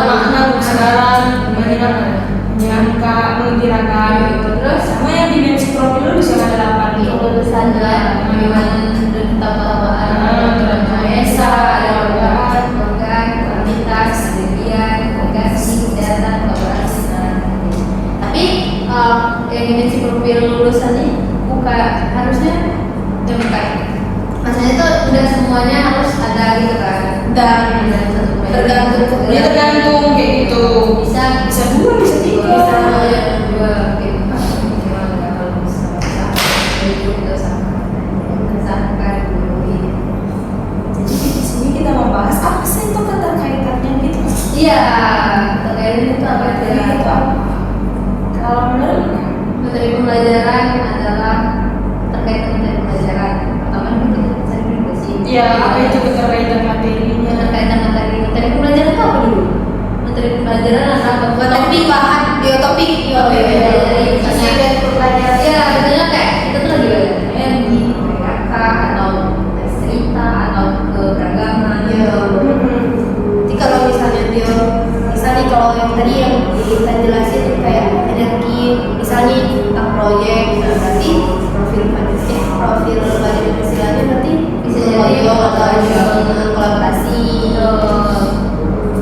Makna kebesaran, menyangka, mengkirakan gitu. Terus sama yang dimensi profil lu bisa ada 8 gitu. Pesan dan Esa, ada organ, kualitas, kemudian komunikasi, kesehatan, kolaborasi. Tapi yang dimensi profil lulusan ini bukan harusnya yang bukan. Maksudnya itu udah semuanya harus ada gitu kan? Dan tergantung kayak gitu. Bisa 2, bisa 3. bisa dua gitu. Gimana kalau bisa itu sama kesangkan dulu ini. Jadi di sini kita membahas apa sih itu keterkaitannya gitu. Iya, terkait itu apa Jadi ya? itu apa? Kalau menurut Materi pembelajaran adalah terkait dengan materi pembelajaran. Pertama itu saya sih. ya apa itu keterkaitan materinya? Terkait dengan materi pembelajaran itu apa dulu? Materi pembelajaran adalah topik bahan biotopik dari pembelajaran. Ya, misalnya kayak kita tuh lagi belajar energi, PKK atau cerita atau keberagaman. Jadi kalau misalnya kalau yang tadi yang kita jelasin kayak energi, misalnya tentang proyek, berarti profil Pancasila berarti Bisa jadi jadi atau kolaborasi.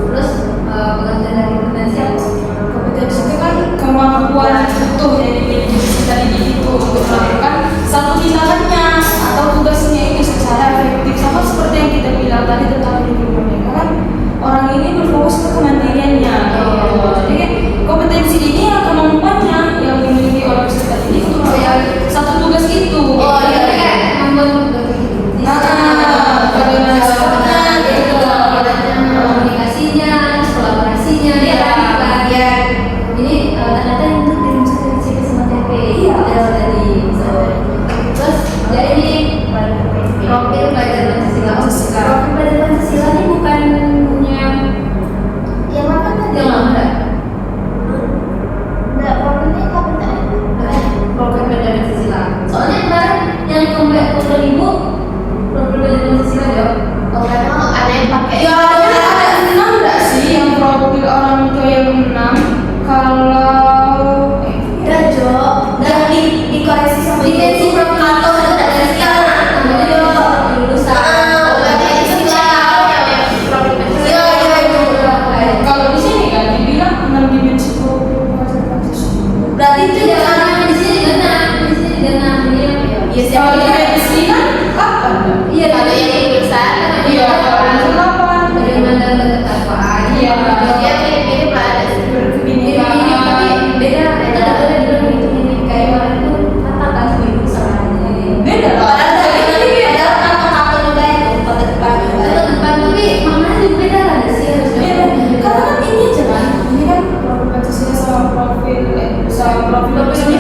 Terus pengertian dari kompetensi apa? Kompetensi itu kan kemampuan utuh yang dimiliki tadi itu untuk melakukan satu tindakannya atau tugasnya itu secara efektif, sama seperti yang kita bilang tadi tentang lingkungan kan orang ini berfokus ke kemandiriannya. Jadi kan kompetensi ini ya kemampuannya yang dimiliki oleh peserta didik untuk melakukan satu tugas itu. Kayak membuat bagaimana komunikasinya, kolaborasinya, Iya. Ini ternyata itu dirumuskan dari CPS MTP. Dari terus jadi ini profil pelajar Pancasila. Profil pelajar Pancasila ini bukannya Yang mana tadi? yang lama. Enggak, problemnya kapan tadi? Profil pelajar Pancasila. Soalnya kemarin yang comeback ke 2000 profil pelajar Pancasila ya. Oh, memang ada yang pakai. Ya ada 6 nggak sih yang profil orang tua yang 6? Kalau Dan Jo, yang dikoreksi sama Intensi profil atau itu dari sekarang. kalau di sini kan dibilang 6 dimensi profil Pancasila. Berarti itu Iya, jangan karena di sini genap. ya Kalau dimensi kan apa? Iya, ada yang tulisan Iya, kalau dimensi 8. bagaimana ketakwaan. Iya, dia mirip lah ada sih. Ini tapi beda. Kita ada bilang itu ini kayak orang itu kata kan seminggu sama ini. Beda lah. Padahal tadi ada kata-kata juga itu pada depan juga. Atau depan tapi maknanya juga beda kan sih harusnya. Beda. Karena kan ini aja kan, ini kan profil Pancasila sama profil ini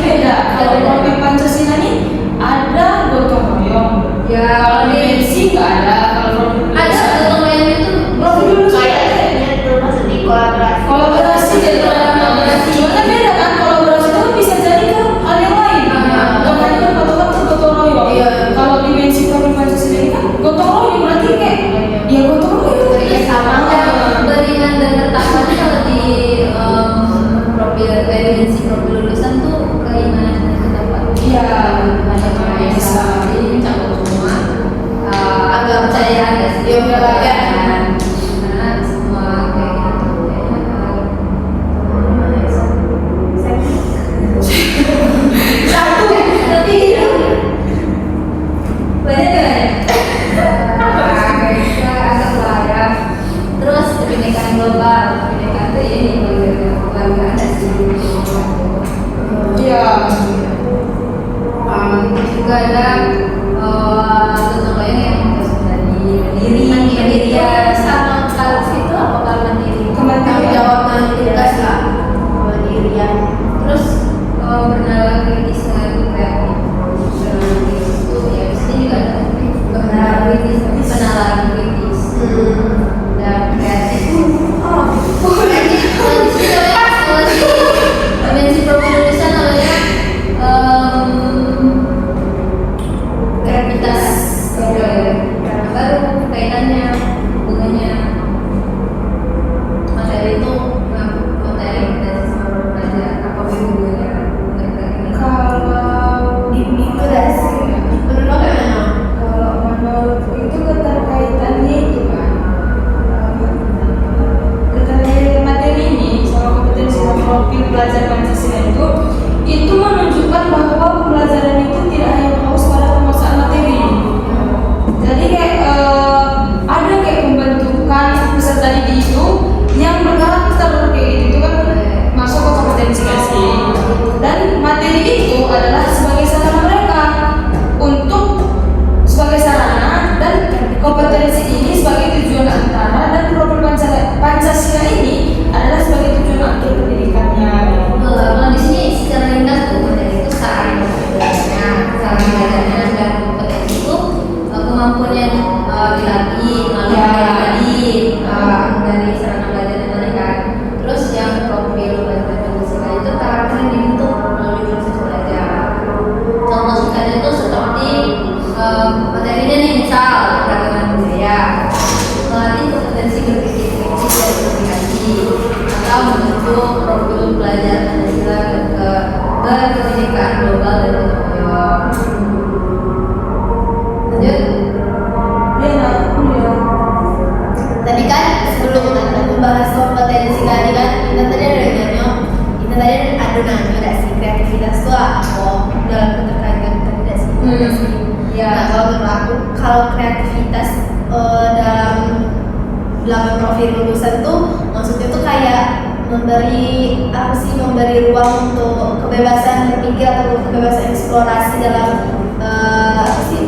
beda. Kalau profil Pancasila ini ada gotong royong. Ya, Kalau dimensi nggak ada. Kalau profil ada gotong royong itu profil Kayaknya itu maksudnya kolaborasi. kolaborasi jadi kolaborasi. Cuma kan beda kan, kolaborasi itu kan bisa jadi kan hal yang lain. Bukan hanya kan patokan tuh gotong royong. Iya. Kalau dimensi profil Pancasila ini kan gotong royong berarti kayak ya gotong royong. Iya, sama. beriman dan bertakwa kalau di profil dimensi profil lulusan tuh keimanan dan ketakwaan. Iya. Macam-macam Bisa. jadi mencakup semua Agak percaya ada sih. Iya, benar. Karena semua kayak gitu tapi itu banyak kan kita agak lah ya. Terus kebinekaan global, kebinekaan itu ini keluarga ada sih. Iya. Juga ada gotong royong yang harus dari mandiri, mandirian. Sama kalau situ dilatih melalui Ya. tadi dari sarana belajarnya tadi kan. Terus yang profil belajar Pancasila itu karakter yang dibentuk melalui proses belajar. Contoh singkatnya itu seperti materinya nih, misal perdagangan budaya, melatih kompetensi berpikir kritis dan komunikasi, atau membentuk profil belajar Pancasila kebinekaan global dan gotong royong. Lanjut. Iya, iya. Tadi kan sebelum kita membahas kompetensi tadi kan kita tadi ada nanya, kita tadi ada nanya nggak sih kreativitas itu apa dalam keterkaitan tidak sih? Ya. Nah kalau menurut aku kalau kreativitas dalam profil lulusan tuh maksudnya tuh kayak memberi ruang untuk kebebasan berpikir atau kebebasan eksplorasi dalam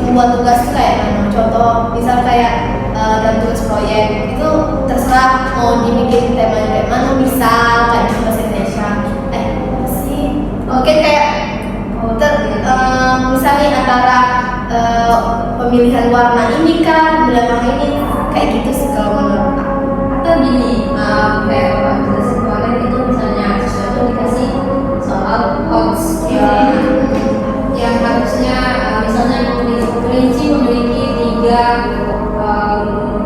membuat tugas tuh kayak mana? Contoh misal kayak dalam tugas proyek itu terserah mau dibikin temanya kayak mana, misal kayak bahasa Indonesia apa sih mungkin kayak misalnya antara pemilihan warna ini kan bilang warna ini kayak gitu sih kalau menurut aku. Atau gini, kayak Bapak jelasin kemarin itu misalnya sesuatu dikasih soal hoax yang harusnya misalnya kelinci memiliki 3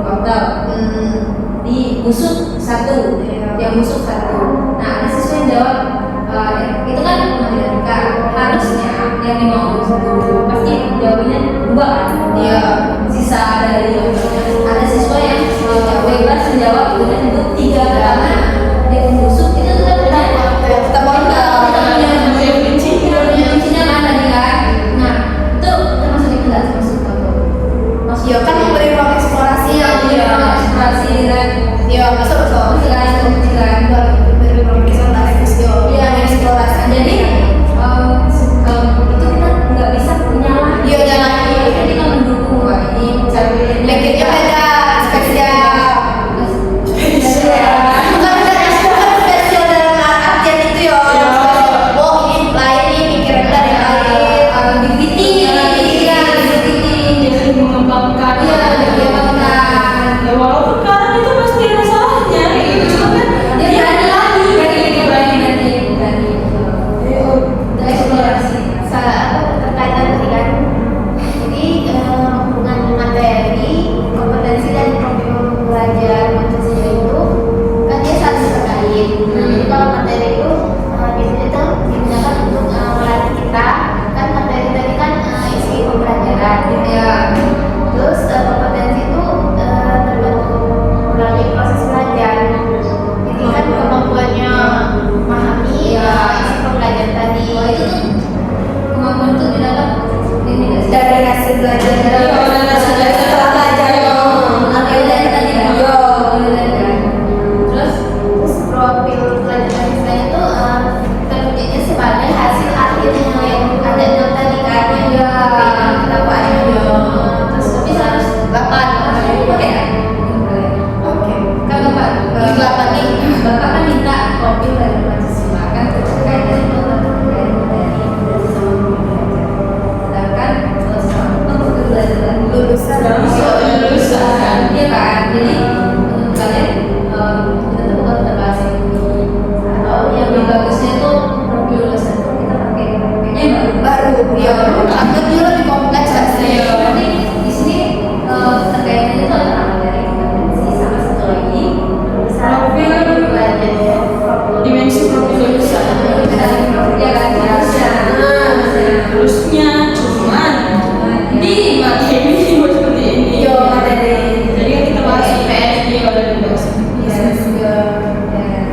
wortel, busuk 1, yang busuk 1. Nah ada siswa yang jawab itu kan matematika, harusnya yang dimau itu pasti jawabannya 2 kan? Iya. Sisa dari ada siswa yang bebas menjawab dengan bentuk 3 karena yang busuk itu tetap benar. Tetap benar. Kuncinya kan tadi kan. Nah itu termasuk tidak termasuk apa? Ya kan memberi ruang eksplorasi yang Eksplorasi dengan masuk kecil-kecilan. memberi ruang eksplorasi Iya, eksplorasi. Jadi itu kita nggak bisa menyalahi. Iya, nyalahi. Jadi kita mendukung wah ini cari Lekitnya beda, spesial. Bukan spesial dalam artian itu ya. Oh ini lain nih pikiran dari lain. Dibikin, Jadi mengembangkan. iya, dikembangkan. Ya walaupun kadang itu pasti ada salahnya gitu. Cuma kan Dia berani. Kita eksplorasi. Terkaitan tadi kan. Jadi hubungan materi, kompetensi dan profil belajar Pancasila itu kan dia saling terkait. Jadi kalau materi itu biasanya tuh digunakan untuk melatih kita. Kan materi tadi kan isi pembelajaran. Ya. Terus kompetensi itu terbentuk melalui proses belajar. Jadi kan kemampuannya memahami isi pembelajaran tadi. Oh, itu tuh kemampuan itu didapat ini nggak sih? Dari hasil belajar. Setelah belajar. Dari tadi kan? Iya. Terus Terus profil belajar Pancasila itu terwujudnya sebagai hasil akhirnya yang ada dalam tadi kan yang kita buat. Terus tapi harus 8. oke ya? Oke. Kan Bapak Ini 8 nih. Bapak kan minta profil dari Pancasila kan terkait dari sama belajar. Sedangkan kalau sama profil belajar Lulusan. Lulusan. Iya kan? Jadi menurut kalian kita tuh bukan terbahas ini atau yang lebih bagusnya tuh profil lulusan tuh kita pakainya yang baru. Ya, aku dulu lebih kompleks kan sih. Nanti di sini terkaitannya itu antara materi kompetensi sama satu lagi Profil belajar. dimensi profil lulusan. Ya kan harusnya. Harusnya cuman di materi seperti ini. Yo, materi. Jadi kan kita bahas IPS dia udah dibahas.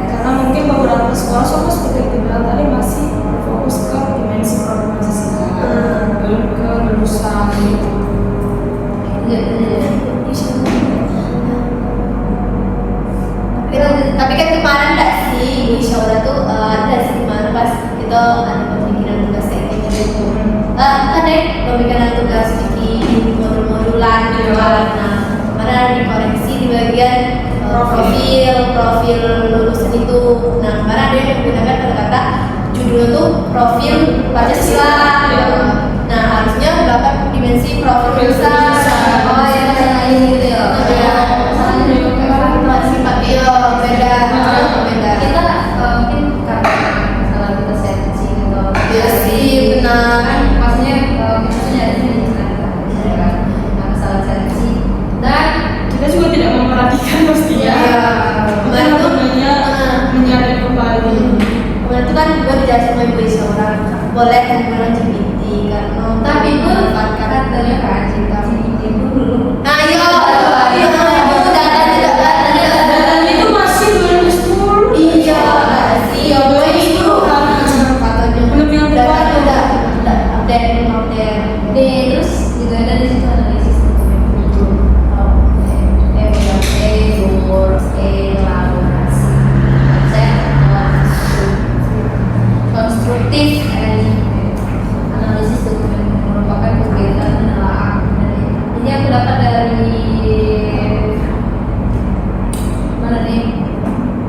Karena mungkin beberapa sekolah seperti yang dibilang tadi masih fokus ke dimensi profil Pancasila, belum ke lulusan gitu. Tapi kan kemarin nggak sih di Syawra tuh ada sih kemarin pas kita ada pemikiran tugas kayak gitu. Ada pemikiran tugas bikin modul-modulan gitu kan. Nah, kemarin ada dikoreksi di bagian profil lulusan itu. Nah, kemarin ada yang menggunakan kata-kata judulnya tuh profil Pancasila. Nah, harusnya berapa dimensi profil lulusan. Oh ya, lain gitu ya. masih pakai beda beda. Kita mungkin karena masalah kita sensi atau Iya sih, benar. kan maksudnya kita tuh nyari di internet kan, masalah sensi dan Kita juga tidak memperhatikan pastinya. Iya. Kita sebenarnya menyadari kembali. Kemarin itu kan juga dijelasin sama ibu seorang boleh menggunakan GPT karena tapi itu memanfaatkan. katanya kan cinta itu dulu. Ayo, itu data tidak Dan itu masih belum sepuluh. Iya, sih, ya boleh itu. Katanya Belum yang data terbaru. tidak update, belum update. Terus juga ada di situ analisis dokumen itu. Sumber, elaborasi, konsep, konstruktif, analisis dokumen merupakan kegiatan menelaah. Ini aku dapat dari mana nih?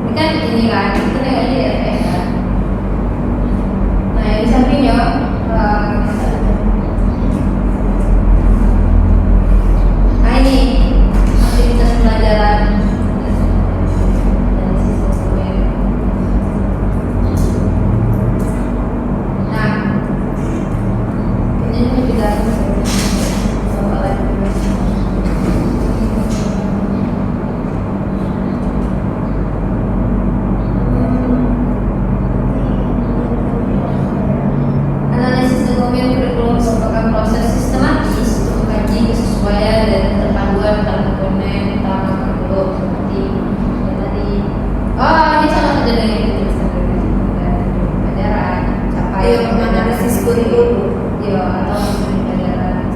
Ini kan ini kan, itu kayak di FF kan. Nah, yang di sampingnya nah ini aktivitas pembelajaran analisis dokumen. Nah, ini juga soal analisis dokumen kurikulum merupakan proses sistematis untuk mengkaji kesesuaian dan keterpaduan antara komponen utama kurikulum seperti yang tadi. Ini salah satu dari itu pelajaran capaian Analisis kurikulum. ya atau pelajaran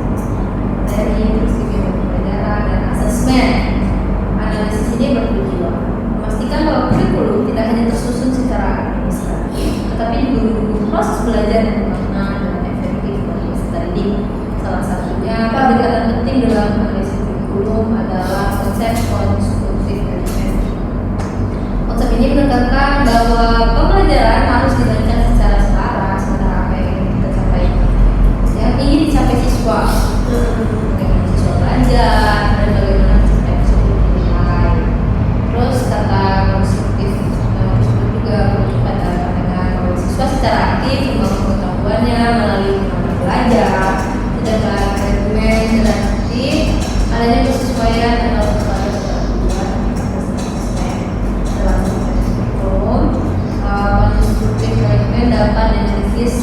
dari terus kegiatan pembelajaran dan asesmen. Analisis ini bertujuan memastikan bahwa kurikulum tidak hanya tersusun secara administratif, tetapi juga mendukung proses belajar yang bermakna dan efektif bagi peserta didik. Salah satunya pendekatan penting dalam analisis kurikulum adalah konsep konstruktif elemen. Konsep ini menekankan bahwa pembelajaran harus dilakukan secara selaras antara apa yang ingin kita capai, yang ingin dicapai siswa, bagaimana siswa belajar dan bagaimana peserta tersebut menilai. Terus kata konstruktif tersebut juga merujuk pada pandangan bahwa siswa secara aktif membangun pengetahuannya melalui pengalaman belajar, sedangkan manajemen secara aktif adanya kesesuaian atau kesesuaian dalam kurikulum. Konstruktif manajemen dapat dianalisis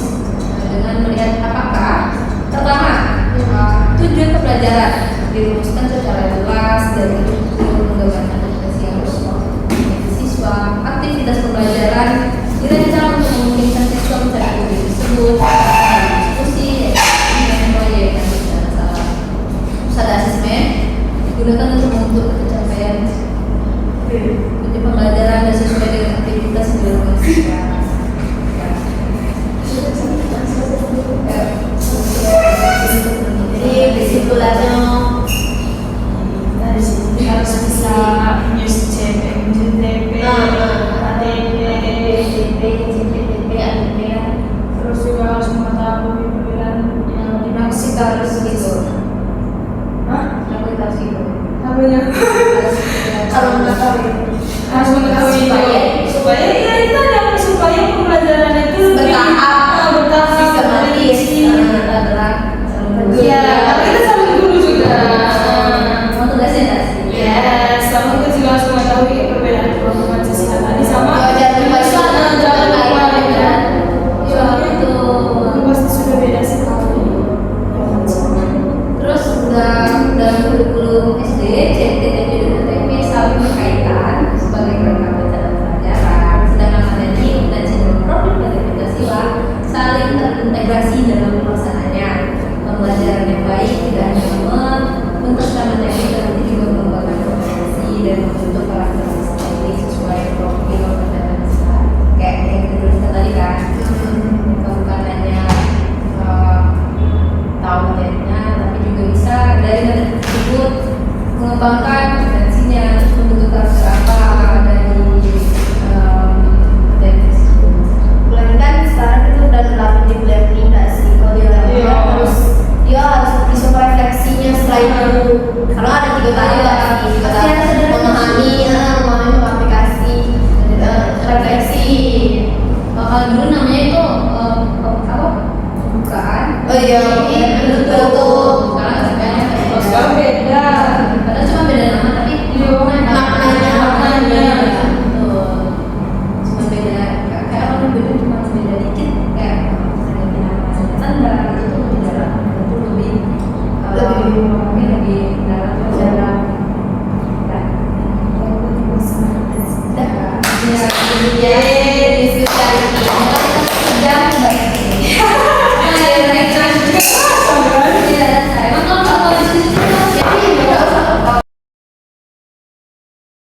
dengan melihat apakah pertama tujuan pembelajaran dirumuskan secara jelas dan itu menggambarkan tugas yang harus dilakukan siswa. Aktivitas pembelajaran dirancang untuk memungkinkan siswa mencari tujuan tersebut, diskusi, proyek dan salah. Pusat asesmen digunakan untuk mengukur pencapaian tujuan pembelajaran dan sesuai dengan aktivitas yang dilakukan siswa. Jadi kesimpulannya Dari situ harus bisa use JPG, terus juga harus mengetahui perbedaan yang dimaksud harus gitu. Hah? Aplikasi itu Apanya? kalau mengetahui Harus mengetahui supaya ya itu ada supaya pembelajaran itu Bertahap. bertahap Sistematis. adalah Iya.